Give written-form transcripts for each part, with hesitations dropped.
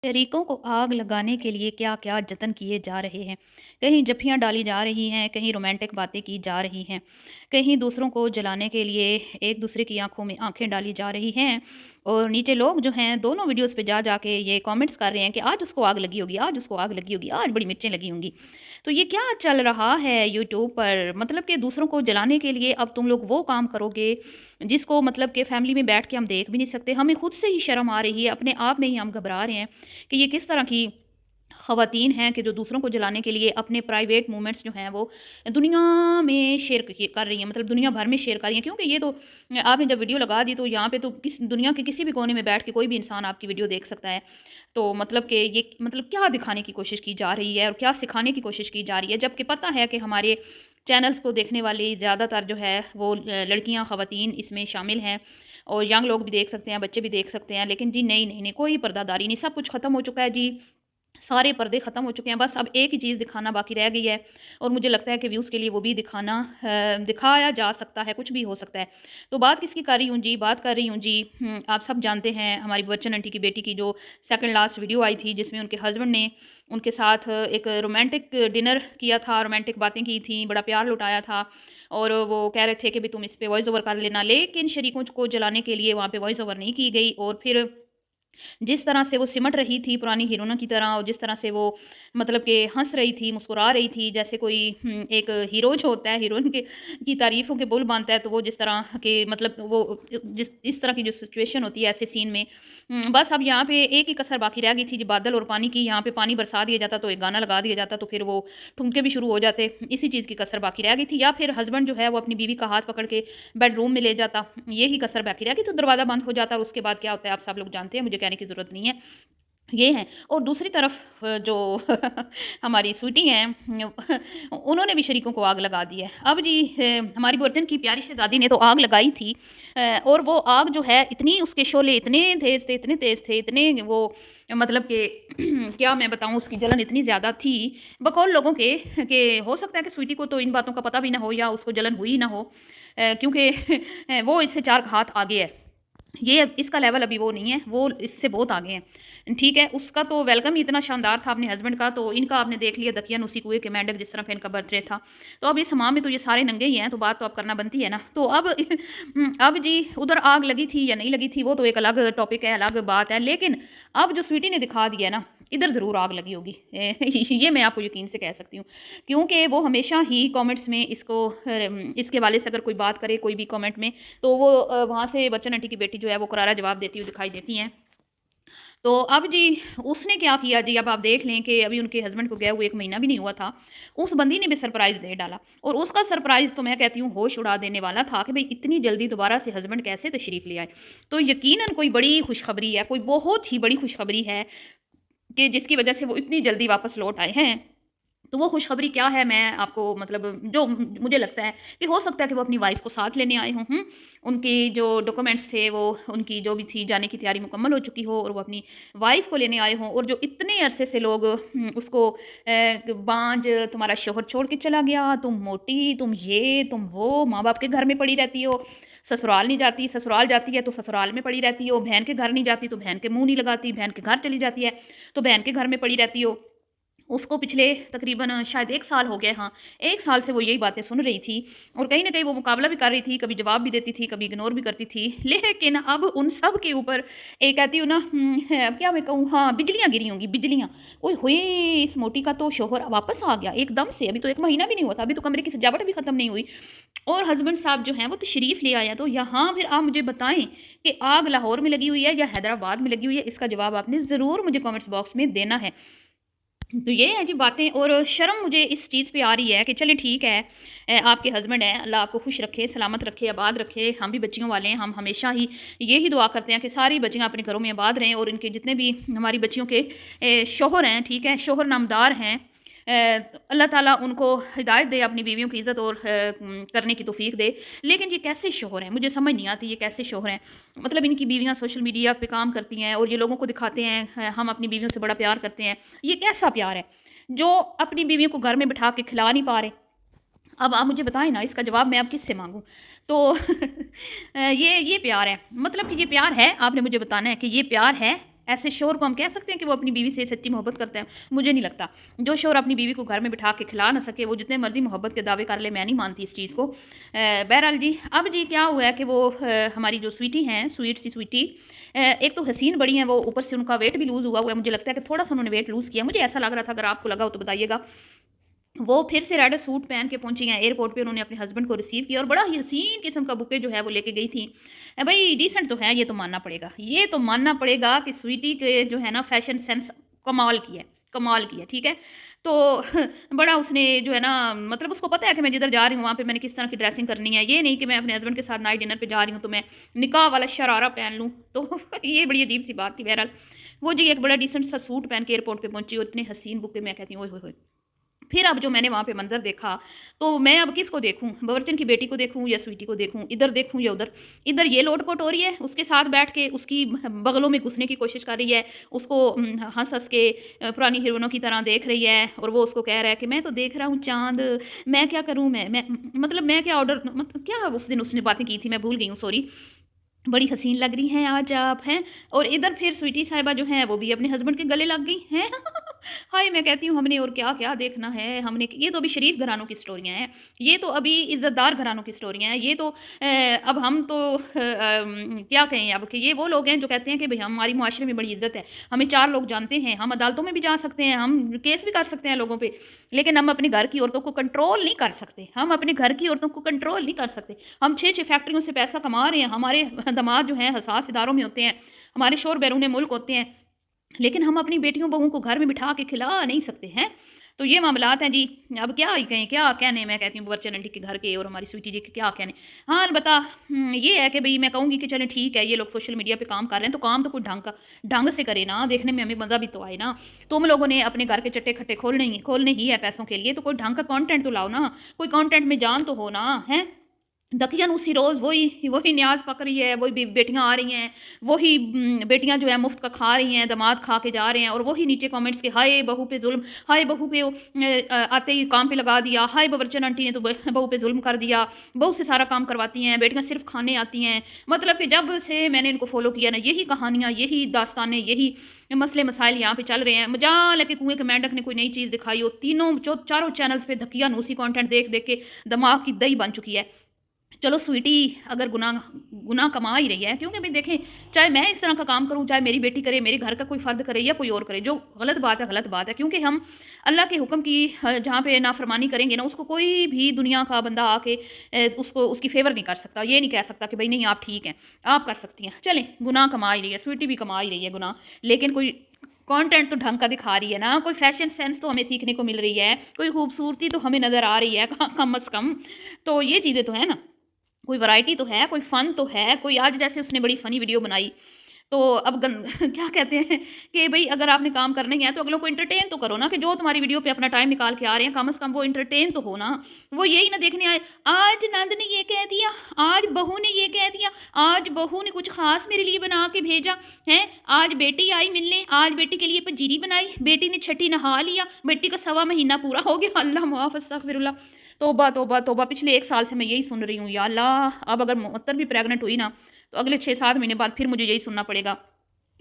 शरीकों को आग लगाने के लिए क्या-क्या जतन किए जा रहे हैं। कहीं जफ्फियाँ डाली जा रही हैं, कहीं रोमांटिक बातें की जा रही हैं, कहीं दूसरों को जलाने के लिए एक दूसरे की आँखों में आँखें डाली जा रही हैं और नीचे लोग जो हैं दोनों वीडियोज़ पे जा के ये कमेंट्स कर रहे हैं कि आज उसको आग लगी होगी, आज उसको आग लगी होगी, आज बड़ी मिर्चें लगी होंगी। तो ये क्या चल रहा है यूट्यूब पर? मतलब कि दूसरों को जलाने के लिए अब तुम लोग वो काम करोगे जिसको मतलब कि फैमिली में बैठ के हम देख भी नहीं सकते। हमें खुद से ही शर्म आ रही है, अपने आप में ही हम घबरा रहे हैं कि ये किस तरह की ख़वातीन हैं कि जो दूसरों को जलाने के लिए अपने प्राइवेट मोमेंट्स जो हैं वो दुनिया में शेयर कर रही हैं, मतलब दुनिया भर में शेयर कर रही हैं। क्योंकि ये तो आपने जब वीडियो लगा दी तो यहाँ पे तो किस दुनिया के किसी भी कोने में बैठ के कोई भी इंसान आपकी वीडियो देख सकता है। तो मतलब कि ये मतलब क्या दिखाने की कोशिश की जा रही है और क्या सिखाने की कोशिश की जा रही है, जबकि पता है कि हमारे चैनल्स को देखने वाली ज़्यादातर जो है वो लड़कियाँ ख़वातीन इसमें शामिल हैं और यंग लोग भी देख सकते हैं, बच्चे भी देख सकते हैं। लेकिन जी नहीं, नहीं, नहीं, कोई पर्दादारी नहीं, सब कुछ ख़त्म हो चुका है जी। सारे पर्दे ख़त्म हो चुके हैं, बस अब एक ही चीज़ दिखाना बाकी रह गई है और मुझे लगता है कि व्यूज़ के लिए वो भी दिखाया जा सकता है, कुछ भी हो सकता है। तो बात किसकी कर रही हूँ जी? बात कर रही हूँ जी आप सब जानते हैं हमारी बच्चन आंटी की बेटी की जो सेकंड लास्ट वीडियो आई थी जिसमें उनके हस्बैंड ने उनके साथ एक रोमांटिक डिनर किया था, रोमांटिक बातें की थी, बड़ा प्यार लुटाया था और वो कह रहे थे कि भई तुम इस पे वॉइस ओवर कर लेना। लेकिन शरीकों को जलाने के लिए वहाँ पे वॉइस ओवर नहीं की गई और फिर जिस तरह से वो सिमट रही थी पुरानी हीरोइनों की तरह और जिस तरह से वो मतलब कि हँस रही थी, मुस्कुरा रही थी जैसे कोई एक हीरो जो होता है हीरोइन के की तारीफ़ों के बुल बाँधता है, तो वो जिस तरह के मतलब वो जिस इस तरह की जो सिचुएशन होती है ऐसे सीन में बस अब यहाँ पे एक ही कसर बाकी रह गई थी, जो बादल और पानी की। यहाँ पे पानी बरसा दिया जाता तो एक गाना लगा दिया जाता तो फिर वो ठुमके भी शुरू हो जाते। इसी चीज़ की कसर बाकी रह गई थी या फिर हस्बैंड जो है वो अपनी बीवी का हाथ पकड़ के बेडरूम में ले जाता, यही कसर बाकी रह गई तो दरवाज़ा बंद हो जाता और उसके बाद क्या होता है आप सब लोग जानते हैं, मुझे कहने की ज़रूरत नहीं है। ये है और दूसरी तरफ जो हमारी स्वीटी हैं उन्होंने भी शरीकों को आग लगा दी है। अब जी हमारी बर्तन की प्यारी शहज़ादी ने तो आग लगाई थी और वो आग जो है इतनी उसके शोले इतने तेज़ थे, इतने तेज़ थे, इतने वो मतलब कि क्या मैं बताऊँ उसकी जलन इतनी ज़्यादा थी बकौल लोगों के कि हो सकता है कि स्वीटी को तो इन बातों का पता भी ना हो या उसको जलन हुई ना हो क्योंकि वो इससे 4 हाथ आगे है। ये इसका लेवल अभी वो नहीं है, वो इससे बहुत आगे हैं। ठीक है, उसका तो वेलकम ही इतना शानदार था अपने हस्बैंड का, तो इनका आपने देख लिया दकियानूसी कुएँ के मेंढक जिस तरह का इनका बर्थडे था। तो अब इस माह में तो ये सारे नंगे ही हैं, तो बात तो अब करना बनती है ना। तो अब अब जी उधर आग लगी थी या नहीं लगी थी वो तो एक अलग टॉपिक है, अलग बात है। लेकिन अब जो स्वीटी ने दिखा दिया ना, इधर ज़रूर आग लगी होगी। ये मैं आपको यकीन से कह सकती हूँ। क्योंकि वो हमेशा ही कमेंट्स में इसके हवाले से अगर कोई बात करे कोई भी कमेंट में तो वो वहाँ से बच्चन आंटी की बेटी जो है वो करारा जवाब देती हुई दिखाई देती हैं। तो अब जी उसने क्या किया जी, अब आप देख लें कि अभी उनके हस्बैंड को गया हुए 1 महीना भी नहीं हुआ था। उस बंदी ने भी सरप्राइज़ दे डाला और उसका सरप्राइज़ तो मैं कहती हूँ होश उड़ा देने वाला था कि भई इतनी जल्दी दोबारा से हस्बैंड कैसे तशरीफ़ ले आए। तो यकीनन कोई बड़ी खुशखबरी है, कोई बहुत ही बड़ी खुशखबरी है कि जिसकी वजह से वो इतनी जल्दी वापस लौट आए हैं। तो वो खुशखबरी क्या है मैं आपको मतलब जो मुझे लगता है कि हो सकता है कि वो अपनी वाइफ़ को साथ लेने आए हों। उनकी जो डॉक्यूमेंट्स थे वो उनकी जो भी थी जाने की तैयारी मुकम्मल हो चुकी हो और वो अपनी वाइफ़ को लेने आए हों और जो इतने अरसे से लोग उसको बाँझ तुम्हारा शौहर छोड़ के चला गया, तुम मोटी, तुम ये, तुम वो, माँ-बाप के घर में पड़ी रहती हो, ससुराल नहीं जाती, ससुराल जाती है तो ससुराल में पड़ी रहती हो, बहन के घर नहीं जाती तो बहन के मुँह नहीं लगाती, बहन के घर चली जाती है तो बहन के घर में पड़ी रहती हो। उसको पिछले तकरीबन शायद 1 साल हो गया, हाँ, 1 साल से वो यही बातें सुन रही थी और कहीं न कहीं वो मुकाबला भी कर रही थी, कभी जवाब भी देती थी, कभी इग्नोर भी करती थी। लेकिन अब उन सब के ऊपर एक कहती हूँ ना अब क्या मैं कहूँ हाँ, बिजलियाँ गिरी होंगी, बिजलियाँ। ओए होए! इस मोटी का तो शौहर वापस आ गया एकदम से, अभी तो 1 महीना भी नहीं हुआ था, अभी तो कमरे की सजावट भी खत्म नहीं हुई और हस्बैंड साहब जो हैं वो तशरीफ़ ले आए हैं। तो यहाँ फिर आप मुझे बताएँ कि आग लाहौर में लगी हुई है या हैदराबाद में लगी हुई है? इसका जवाब आपने ज़रूर मुझे कमेंट्स बॉक्स में देना है। तो ये है जी बातें और शर्म मुझे इस चीज़ पे आ रही है कि चलिए ठीक है आपके हस्बैंड हैं, अल्लाह आपको खुश रखे, सलामत रखे, आबाद रखे। हम भी बच्चियों वाले हैं, हम हमेशा ही यही दुआ करते हैं कि सारी बच्चियाँ अपने घरों में आबाद रहें और इनके जितने भी हमारी बच्चियों के शौहर हैं, ठीक है, शौहर नामदार हैं अल्लाह ताला उनको हिदायत दे, अपनी बीवियों की इज़्ज़त और करने की तौफ़ीक दे। लेकिन ये कैसे शौहर हैं? मुझे समझ नहीं आती ये कैसे शौहर हैं? मतलब इनकी बीवियाँ सोशल मीडिया पे काम करती हैं और ये लोगों को दिखाते हैं हम अपनी बीवियों से बड़ा प्यार करते हैं। ये कैसा प्यार है? जो अपनी बीवियों को घर में बिठा के खिला नहीं पा रहे। अब आप मुझे बताएँ ना इसका जवाब मैं अब किससे माँगूँ? तो ये प्यार है। मतलब कि ये प्यार है, आपने मुझे बताना है कि ये प्यार है ऐसे शोहर को हम कह सकते हैं कि वो अपनी बीवी से सच्ची मोहब्बत करता है? मुझे नहीं लगता। जो शोहर अपनी बीवी को घर में बिठा के खिला ना सके, वो जितने मर्जी मोहब्बत के दावे कर ले, मैं नहीं मानती इस चीज़ को। बहरहाल जी, अब जी क्या हुआ है कि वो हमारी जो स्वीटी हैं, स्वीट सी स्वीटी, एक तो हसीन बड़ी हैं वो, ऊपर से उनका वेट भी लूज़ हुआ है। मुझे लगता है कि थोड़ा सा उन्होंने वेट लूज़ किया, मुझे ऐसा लग रहा था। अगर आपको लगा हो तो बताइएगा। वो फिर से रेड सूट पहन के पहुंची हैं एयरपोर्ट पे। उन्होंने अपने हस्बैंड को रिसीव किया और बड़ा ही हसीन किस्म का बुके जो है वो लेके गई थी। भाई डिसेंट तो है, ये तो मानना पड़ेगा, ये तो मानना पड़ेगा कि स्वीटी के जो है ना फैशन सेंस कमाल की है, कमाल की है, ठीक है। तो बड़ा उसने जो है ना, मतलब उसको पता है कि मैं जिधर जा रही हूँ वहाँ पे मैंने किस तरह की ड्रेसिंग करनी है। ये नहीं कि मैं अपने हस्बैंड के साथ नाइट डिनर पे जा रही हूँ तो मैं निकाह वाला शरारा पहन लूँ। तो ये बड़ी अजीब सी बात थी। बहरहाल वो जी एक बड़ा डिसेंट सा सूट पहन के एयरपोर्ट पे पहुंची और इतने हसीन बुके, मैं कहती हूँ ओए होए होए। फिर अब जो मैंने वहाँ पे मंज़र देखा, तो मैं अब किसको देखूँ? बावर्चन की बेटी को देखूँ या स्वीटी को देखूँ? इधर देखूँ या उधर? इधर ये लोट-पोट हो रही है, उसके साथ बैठ के उसकी बगलों में घुसने की कोशिश कर रही है, उसको हँस-हँस के पुरानी हीरोइनों की तरह देख रही है और वो उसको कह रहा है कि मैं तो देख रहा हूँ चाँद, मैं क्या करूँ? मैं मतलब मैं क्या ऑर्डर, मतलब क्या उस दिन उसने बातें की थी, मैं भूल गई हूँ, सॉरी। बड़ी हसीन लग रही हैं आज आप, हैं। और इधर फिर स्वीटी साहिबा जो हैं वो भी अपने हस्बैंड के गले लग गई हैं। हाय, मैं कहती हूँ हमने और क्या क्या देखना है हमने। ये तो अभी शरीफ घरानों की स्टोरियाँ हैं, ये तो अभी इज्जतदार घरानों की स्टोरियाँ हैं, ये तो अब हम तो क्या कहें अब कि ये वो लोग हैं जो कहते हैं कि भाई हमारी मुआशरे में बड़ी इज्जत है, हमें 4 लोग जानते हैं, हम अदालतों में भी जा सकते हैं, हम केस भी कर सकते हैं लोगों पे, लेकिन हम अपने घर की औरतों को कंट्रोल नहीं कर सकते। हम अपने घर की औरतों को कंट्रोल नहीं कर सकते। हम 6-6 फैक्ट्रियों से पैसा कमा रहे हैं, हमारे दामाद जो हैं हसास इदारों में होते हैं, हमारे शोहर बैरून मुल्क होते हैं, लेकिन हम अपनी बेटियों बहुओं को घर में बिठा के खिला नहीं सकते हैं। तो ये मामलात हैं जी। अब क्या ही कहें, क्या कहने, मैं कहती हूँ बच्चन आंटी के घर के और हमारी स्वीटी जी के क्या कहने। हाँ अलबत्ता ये है कि भाई मैं कहूँगी कि चलें ठीक है, ये लोग सोशल मीडिया पे काम कर रहे हैं तो काम तो कोई ढंग से करे ना, देखने में हमें मज़ा भी तो आए ना। तुम लोगों ने अपने घर के चट्टे खट्टे खोलने ही है पैसों के लिए, तो कोई ढंग का कंटेंट तो लाओ ना, कोई कंटेंट में जान तो हो ना, है। दकियान उसी रोज़ वही वही न्याज़ पक रही है, वही बेटियाँ आ रही हैं, वही बेटियाँ जो है मुफ्त का खा रही हैं, दामाद खा के जा रहे हैं, और वही नीचे कमेंट्स के हाय बहू पे जुल्म, हाय बहू पे आते ही काम पे लगा दिया, हाय बावर्चन आंटी ने तो बहू पे जुल्म कर दिया, बहू से सारा काम करवाती हैं, बेटियाँ सिर्फ खाने आती हैं। मतलब कि जब से मैंने इनको फॉलो किया ना, यही कहानियाँ, यही दास्तानें, यही मसले मसाइल यहाँ पे चल रहे हैं। मजाल है कि कुएं के मेंढक ने कोई नई चीज़ दिखाई हो, तीनों चारों चैनल्स पे धकिया नूसी कंटेंट देख देख के दिमाग की दही बन चुकी है। चलो स्वीटी अगर गुनाह गुनाह कमा ही रही है, क्योंकि भाई देखें, चाहे मैं इस तरह का काम करूं, चाहे मेरी बेटी करे, मेरे घर का कोई फ़र्द करे या कोई और करे, जो गलत बात है गलत बात है। क्योंकि हम अल्लाह के हुक्म की जहाँ पे नाफरमानी करेंगे ना, उसको कोई भी दुनिया का बंदा आके उसको उसकी फेवर नहीं कर सकता। ये नहीं कह सकता कि भाई नहीं आप ठीक हैं, आप कर सकती हैं। चलें, गुनाह कमा ही रही है, स्वीटी भी कमा ही रही है गुनाह, लेकिन कोई कंटेंट तो ढंग का दिखा रही है ना, कोई फैशन सेंस तो हमें सीखने को मिल रही है, कोई खूबसूरती तो हमें नज़र आ रही है कम अज़ कम। तो ये चीज़ें तो है ना, कोई वैरायटी तो है, कोई फ़न तो है, कोई आज जैसे उसने बड़ी फ़नी वीडियो बनाई, तो अब क्या कहते हैं कि भई अगर आपने काम करने ही है तो अगलों को एंटरटेन तो करो ना, कि जो तुम्हारी वीडियो पे अपना टाइम निकाल के आ रहे हैं, कम से कम वो एंटरटेन तो हो ना। वो यही ना देखने आए, आज नंद ने ये कह दिया, आज बहू ने ये कह दिया, आज बहू ने कुछ ख़ास मेरे लिए बना के भेजा, हैं, आज बेटी आई मिलने, आज बेटी के लिए पंजीरी बनाई, बेटी ने छठी नहा लिया, बेटी का 1.25 महीना पूरा हो गया। अल्लाह माफ़, अस्तगफिरुल्लाह। तौबा तौबा तौबा, पिछले 1 साल से मैं यही सुन रही हूँ, या अल्लाह। अब अगर मुअत्तर भी प्रेग्नेंट हुई ना, तो अगले 6-7 महीने बाद फिर मुझे यही सुनना पड़ेगा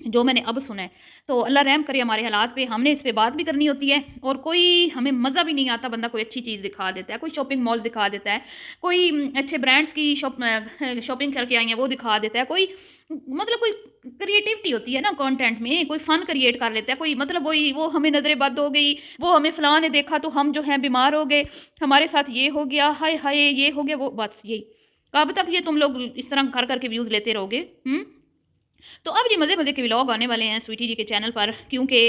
जो मैंने अब सुना है। तो अल्लाह रहम करे हमारे हालात पे, हमने इस पे बात भी करनी होती है, और कोई हमें मज़ा भी नहीं आता। बंदा कोई अच्छी चीज़ दिखा देता है, कोई शॉपिंग मॉल दिखा देता है, कोई अच्छे ब्रांड्स की शॉपिंग करके आई है वो दिखा देता है, कोई मतलब कोई क्रिएटिविटी होती है ना कंटेंट में, कोई फ़न क्रिएट कर लेता है कोई, मतलब वही वो हमें नज़रें बद हो गई, वो हमें फ़लाँ ने देखा तो हम जो है बीमार हो गए, हमारे साथ ये हो गया, हाय हाय ये हो गया, वो बस यही। कब तक ये तुम लोग इस तरह कर कर के व्यूज़ लेते रहोगे? तो अब जी मज़े-मज़े के व्लॉग आने वाले हैं स्वीटी जी के चैनल पर, क्योंकि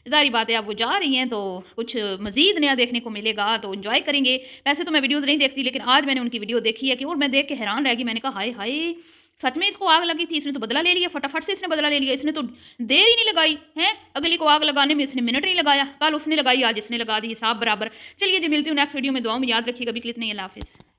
ज़ाहिर बात है अब वो जा रही हैं तो कुछ मज़ीद नया देखने को मिलेगा, तो एंजॉय करेंगे। वैसे तो मैं वीडियोज़ नहीं देखती, लेकिन आज मैंने उनकी वीडियो देखी है कि, और मैं देख के हैरान रह गई। मैंने कहा हाय हाय, सच में इसको आग लगी थी, इसने तो बदला ले लिया, फटाफट से इसने बदला ले लिया, इसने तो देर ही नहीं लगाई है, अगली को आग लगाने में इसने मिनट नहीं लगाया, कल उसने लगाई आज इसने लगा दी, हिसाब बराबर। चलिए जी, मिलती हूँ नेक्स्ट वीडियो में, दुआओं में याद रखिएगा। अभी के लिए इतना ही, अल्लाह हाफ़िज़।